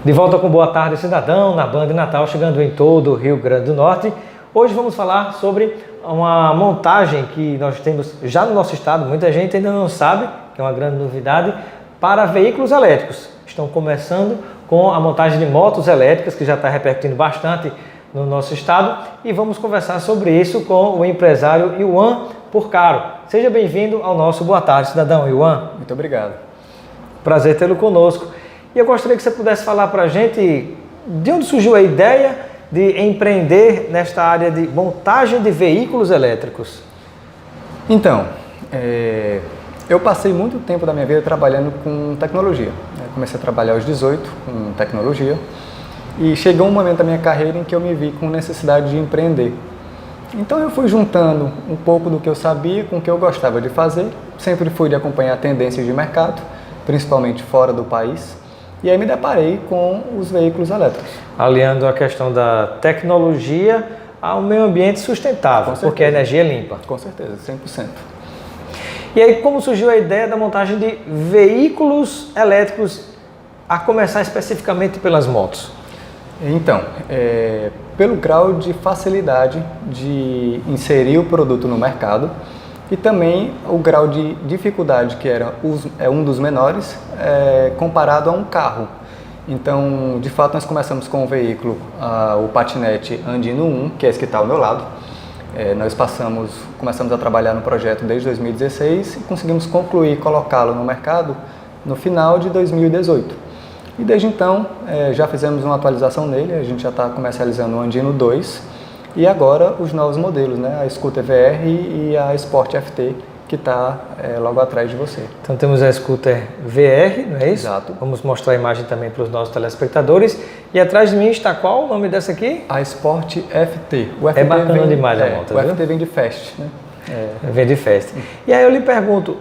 De volta com Boa Tarde Cidadão, na Band Natal, chegando em todo o Rio Grande do Norte. Hoje vamos falar sobre uma montagem que nós temos já no nosso estado, muita gente ainda não sabe, que é uma grande novidade, para veículos elétricos. Estão começando com a montagem de motos elétricas, que já está repercutindo bastante no nosso estado, e vamos conversar sobre isso com o empresário Iwan Porcaro. Seja bem-vindo ao nosso Boa Tarde Cidadão, Iwan. Muito obrigado. Prazer tê-lo conosco. E eu gostaria que você pudesse falar para a gente de onde surgiu a ideia de empreender nesta área de montagem de veículos elétricos. Então, eu passei muito tempo da minha vida trabalhando com tecnologia. Comecei a trabalhar aos 18 com tecnologia e chegou um momento da minha carreira em que eu me vi com necessidade de empreender. Então eu fui juntando um pouco do que eu sabia com o que eu gostava de fazer. Sempre fui de acompanhar tendências de mercado, principalmente fora do país. E aí me deparei com os veículos elétricos. Aliando a questão da tecnologia ao meio ambiente sustentável, porque a energia é limpa. Com certeza, 100%. E aí como surgiu a ideia da montagem de veículos elétricos, a começar especificamente pelas motos? Então, pelo grau de facilidade de inserir o produto no mercado, e também o grau de dificuldade, que é um dos menores, comparado a um carro. Então, de fato, nós começamos com o veículo, o patinete Andino 1, que é esse que está ao meu lado. Nós começamos a trabalhar no projeto desde 2016 e conseguimos concluir e colocá-lo no mercado no final de 2018. E desde então, já fizemos uma atualização nele, a gente já está comercializando o Andino 2, e agora os novos modelos, né? A Scooter VR e a Sport FT, que está logo atrás de você. Então temos a Scooter VR, não é isso? Exato. Vamos mostrar a imagem também para os nossos telespectadores. E atrás de mim está qual o nome dessa aqui? A Sport FT. O FT é bacana demais a moto, o FT vem de Fast, né? Vem de Fast. E aí eu lhe pergunto,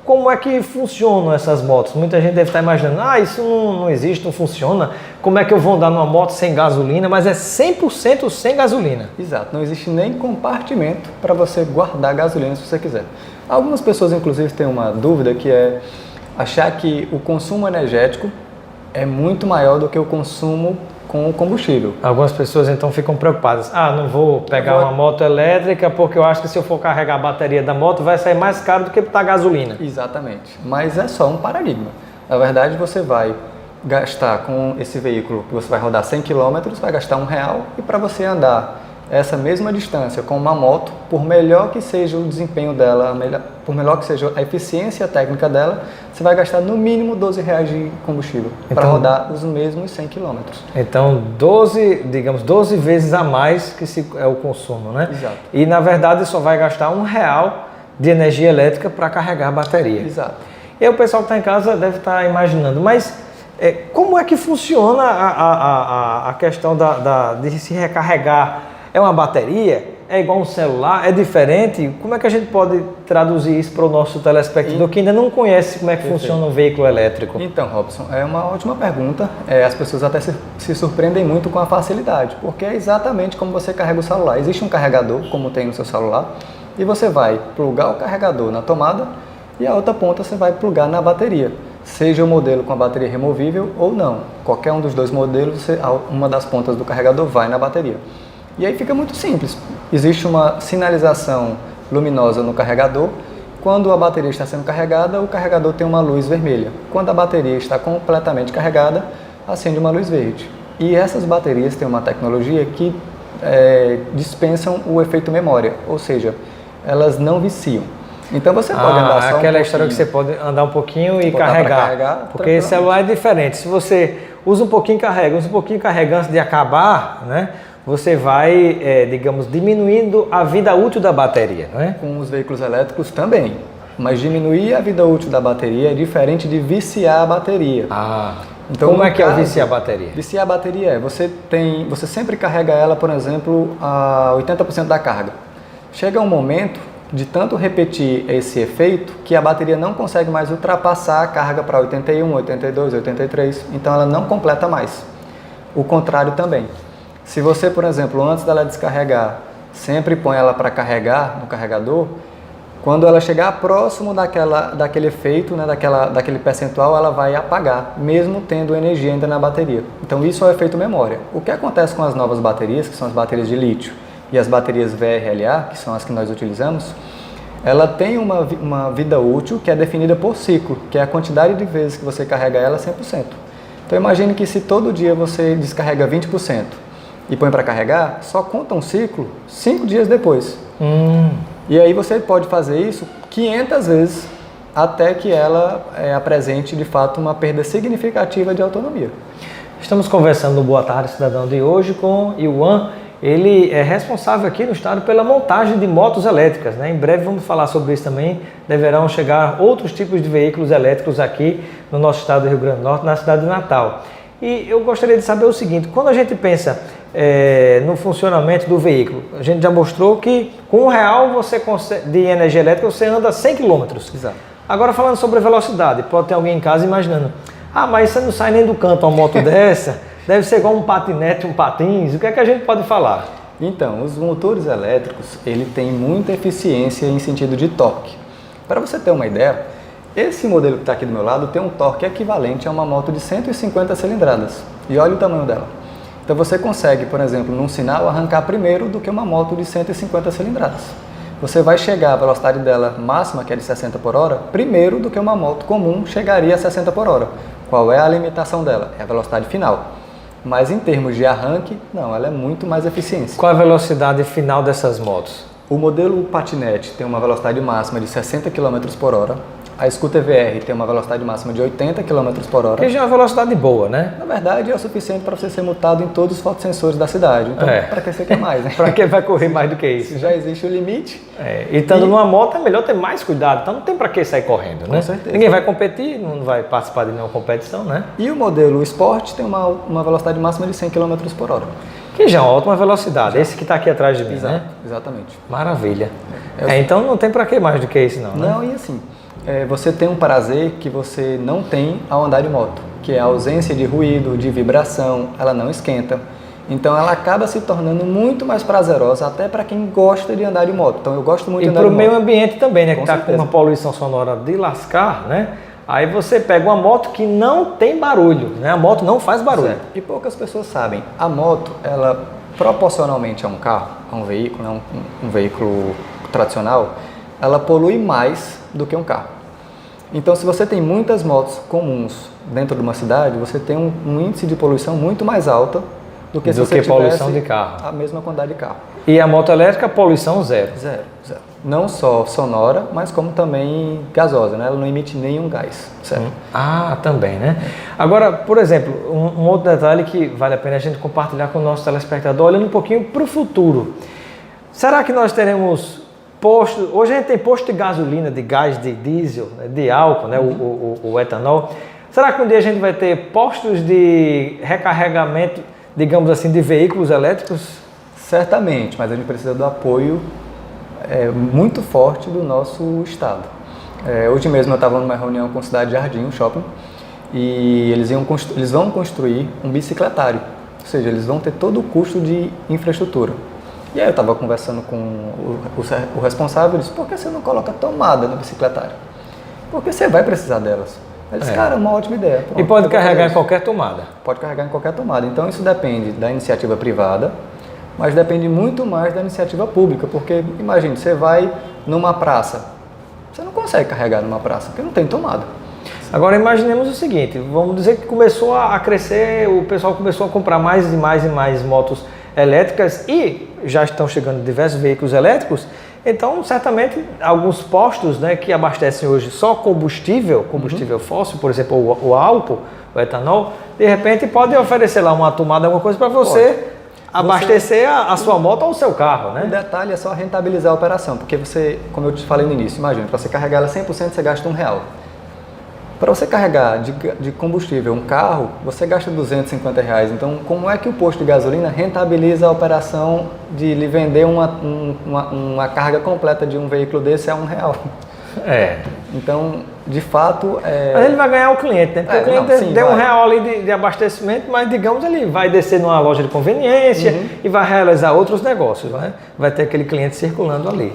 como é que funcionam essas motos? Muita gente deve estar imaginando, isso não existe, não funciona. Como é que eu vou andar numa moto sem gasolina? Mas é 100% sem gasolina. Exato, não existe nem compartimento para você guardar gasolina se você quiser. Algumas pessoas, inclusive, têm uma dúvida que é achar que o consumo energético é muito maior do que o consumo com o combustível. Algumas pessoas então ficam preocupadas. Não vou pegar uma moto elétrica porque eu acho que se eu for carregar a bateria da moto vai sair mais caro do que botar gasolina. Exatamente, mas é só um paradigma. Na verdade, você vai gastar com esse veículo que você vai rodar 100 km, vai gastar R$1, e para você andar essa mesma distância com uma moto, por melhor que seja o desempenho dela, por melhor que seja a eficiência técnica dela, você vai gastar no mínimo R$12 de combustível para rodar os mesmos 100 km. Então 12 vezes a mais que é o consumo, né? Exato. E na verdade só vai gastar R$1 de energia elétrica para carregar a bateria. Exato. E aí o pessoal que está em casa deve estar imaginando, mas como é que funciona a questão de se recarregar? É uma bateria? É igual um celular? É diferente? Como é que a gente pode traduzir isso para o nosso telespectador que ainda não conhece como é que funciona um veículo elétrico? Então, Robson, é uma ótima pergunta. As pessoas até se surpreendem muito com a facilidade, porque é exatamente como você carrega o celular. Existe um carregador, como tem no seu celular, e você vai plugar o carregador na tomada e a outra ponta você vai plugar na bateria. Seja o modelo com a bateria removível ou não. Qualquer um dos dois modelos, uma das pontas do carregador vai na bateria. E aí fica muito simples. Existe uma sinalização luminosa no carregador. Quando a bateria está sendo carregada, o carregador tem uma luz vermelha. Quando a bateria está completamente carregada, acende uma luz verde. E essas baterias têm uma tecnologia que dispensam o efeito memória, ou seja, elas não viciam. Então você pode andar só aquela história que você pode andar um pouquinho e carregar, porque celular é diferente. Se você usa um pouquinho e carrega antes de acabar, né? Você vai, digamos, diminuindo a vida útil da bateria, não é? Com os veículos elétricos também, mas diminuir a vida útil da bateria é diferente de viciar a bateria. Então, como é que é o viciar a bateria? Viciar a bateria você sempre carrega ela, por exemplo, a 80% da carga. Chega um momento de tanto repetir esse efeito que a bateria não consegue mais ultrapassar a carga para 81, 82, 83, então ela não completa mais. O contrário também. Se você, por exemplo, antes dela descarregar, sempre põe ela para carregar no carregador, Quando ela chegar próximo daquele efeito, né, daquele percentual, ela vai apagar, mesmo tendo energia ainda na bateria. Então isso é o efeito memória. O que acontece com as novas baterias, que são as baterias de lítio, e as baterias VRLA, que são as que nós utilizamos, ela tem uma vida útil que é definida por ciclo, que é a quantidade de vezes que você carrega ela 100%. Então imagine que se todo dia você descarrega 20% e põe para carregar, só conta um ciclo 5 dias depois. E aí você pode fazer isso 500 vezes até que ela apresente de fato uma perda significativa de autonomia. Estamos conversando no Boa Tarde Cidadão de hoje com Iwan. Ele é responsável aqui no estado pela montagem de motos elétricas, né? Em breve vamos falar sobre isso também. Deverão chegar outros tipos de veículos elétricos aqui no nosso estado do Rio Grande do Norte, na cidade de Natal. E eu gostaria de saber o seguinte, quando a gente pensa no funcionamento do veículo, a gente já mostrou que com R$1 de energia elétrica você anda 100 km. Exato. Agora falando sobre a velocidade, pode ter alguém em casa imaginando, mas você não sai nem do canto uma moto dessa, deve ser igual um patinete, um patins, o que é que a gente pode falar? Então, os motores elétricos, ele tem muita eficiência em sentido de torque. Para você ter uma ideia, esse modelo que está aqui do meu lado tem um torque equivalente a uma moto de 150 cilindradas. E olha o tamanho dela. Então você consegue, por exemplo, num sinal, arrancar primeiro do que uma moto de 150 cilindradas. Você vai chegar à velocidade dela máxima, que é de 60 por hora, primeiro do que uma moto comum chegaria a 60 por hora. Qual é a limitação dela? É a velocidade final. Mas em termos de arranque, não, ela é muito mais eficiente. Qual a velocidade final dessas motos? O modelo patinete tem uma velocidade máxima de 60 km por hora. A Scooter VR tem uma velocidade máxima de 80 km por hora. Que já é uma velocidade boa, né? Na verdade, é o suficiente para você ser multado em todos os fotossensores da cidade. Então, para que você quer mais, né? Para que vai correr mais do que isso? Se já existe o limite. E estando numa moto é melhor ter mais cuidado. Então não tem para que sair correndo, né? Com certeza. Ninguém vai competir, não vai participar de nenhuma competição, né? E o modelo Sport tem uma velocidade máxima de 100 km por hora. Que já é uma ótima velocidade. Esse que está aqui atrás de mim, né? Exatamente. Maravilha. Então não tem para que mais do que isso, não, né? Não, e assim, você tem um prazer que você não tem ao andar de moto, que é a ausência de ruído, de vibração, ela não esquenta. Então ela acaba se tornando muito mais prazerosa até para quem gosta de andar de moto. Então eu gosto muito de andar de moto. E para o meio ambiente também, né? Que está com certeza. uma poluição sonora de lascar, né? Aí você pega uma moto que não tem barulho, né? A moto não faz barulho. Certo. E poucas pessoas sabem, a moto, ela proporcionalmente a um carro, a um veículo, né? um veículo tradicional, ela polui mais do que um carro. Então, se você tem muitas motos comuns dentro de uma cidade, você tem um índice de poluição muito mais alta do que se você tivesse poluição de carro. A mesma quantidade de carro. E a moto elétrica, poluição zero. Zero. Não só sonora, mas como também gasosa, né? Ela não emite nenhum gás, certo? Também, né? Agora, por exemplo, um outro detalhe que vale a pena a gente compartilhar com o nosso telespectador, olhando um pouquinho para o futuro. Será que nós teremos postos? Hoje a gente tem posto de gasolina, de gás, de diesel, né? De álcool, né? O etanol. Será que um dia a gente vai ter postos de recarregamento, digamos assim, de veículos elétricos? Certamente, mas a gente precisa do apoio muito forte do nosso estado. Hoje mesmo eu estava numa reunião com a Cidade Jardim, um shopping, e eles vão construir um bicicletário, ou seja, eles vão ter todo o custo de infraestrutura. E aí eu estava conversando com o responsável e disse, por que você não coloca tomada no bicicletário? Porque você vai precisar delas. Ele disse, cara, uma ótima ideia. Pronto, e pode carregar em qualquer tomada. Pode carregar em qualquer tomada. Então isso depende da iniciativa privada, mas depende muito mais da iniciativa pública, porque imagine, você vai numa praça, você não consegue carregar numa praça, porque não tem tomada. Agora imaginemos o seguinte, vamos dizer que começou a crescer, o pessoal começou a comprar mais e mais e mais motos elétricas e já estão chegando diversos veículos elétricos, então certamente alguns postos, né, que abastecem hoje só combustível fóssil, por exemplo o álcool, o etanol, de repente pode oferecer lá uma tomada, alguma coisa para você abastecer a sua moto ou o seu carro, né? O detalhe é só rentabilizar a operação, porque você, como eu te falei no início, imagina, para você carregar ela 100% você gasta R$1. Para você carregar de combustível um carro, você gasta R$250. Então, como é que o posto de gasolina rentabiliza a operação de lhe vender uma carga completa de um veículo desse a R$1? Então, de fato... Mas ele vai ganhar o cliente, né? Porque o cliente deu vai. R$1 ali de abastecimento, mas digamos ele vai descer numa loja de conveniência e vai realizar outros negócios, né? Vai ter aquele cliente circulando ali.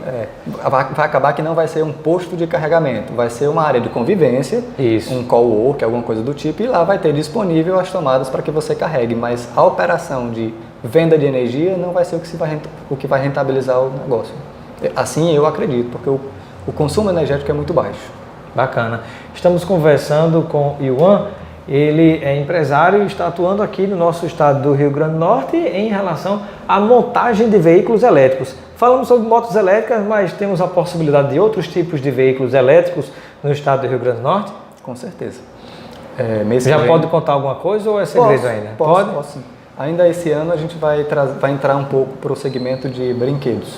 Vai acabar que não vai ser um posto de carregamento, vai ser uma área de convivência, um cowork, alguma coisa do tipo, e lá vai ter disponível as tomadas para que você carregue, mas a operação de venda de energia não vai ser o que vai rentabilizar o negócio. Assim eu acredito, porque o consumo energético é muito baixo. Bacana. Estamos conversando com Iwan, ele é empresário e está atuando aqui no nosso estado do Rio Grande do Norte em relação à montagem de veículos elétricos. Falamos sobre motos elétricas, mas temos a possibilidade de outros tipos de veículos elétricos no estado do Rio Grande do Norte? Com certeza. Já pode contar alguma coisa ou é segredo ainda? Posso. Ainda esse ano a gente vai entrar um pouco para o segmento de brinquedos.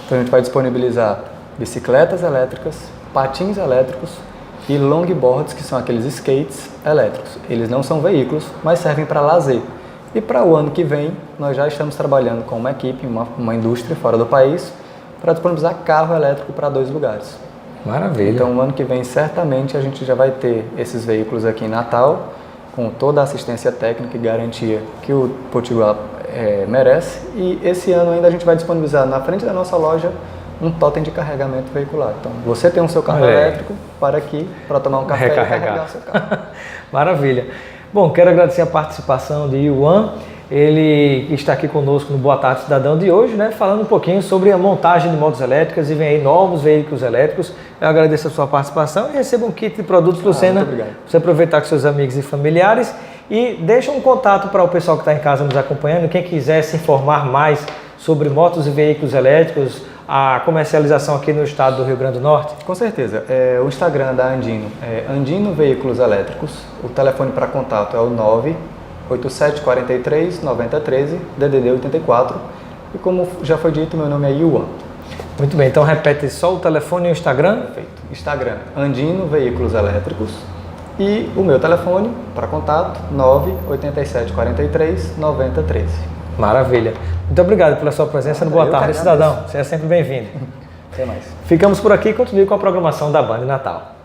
Então a gente vai disponibilizar bicicletas elétricas, patins elétricos e longboards, que são aqueles skates elétricos. Eles não são veículos, mas servem para lazer. E para o ano que vem, nós já estamos trabalhando com uma equipe, uma indústria fora do país, para disponibilizar carro elétrico para 2 lugares. Maravilha. Então, o ano que vem, certamente, a gente já vai ter esses veículos aqui em Natal, com toda a assistência técnica e garantia que o Potiguar merece. E esse ano ainda a gente vai disponibilizar na frente da nossa loja um totem de carregamento veicular. Então, você tem o seu carro elétrico para tomar um café e carregar o seu carro. Maravilha. Bom, quero agradecer a participação de Iwan. Ele está aqui conosco no Boa Tarde Cidadão de hoje, né, falando um pouquinho sobre a montagem de motos elétricas e vem aí novos veículos elétricos. Eu agradeço a sua participação e receba um kit de produtos Lucena para você aproveitar com seus amigos e familiares. E deixa um contato para o pessoal que está em casa nos acompanhando, quem quiser se informar mais sobre motos e veículos elétricos, a comercialização aqui no estado do Rio Grande do Norte? Com certeza. O Instagram da Andino é Andino Veículos Elétricos. O telefone para contato é o 98743 9013, DDD 84. E como já foi dito, meu nome é Iwan. Muito bem, então repete só o telefone e o Instagram. Perfeito. Instagram, Andino Veículos Elétricos. E o meu telefone para contato, 98743 9013. Maravilha. Muito obrigado pela sua presença no Boa Tarde Cidadão. Você é sempre bem-vindo. Até mais. Ficamos por aqui e continue com a programação da Band Natal.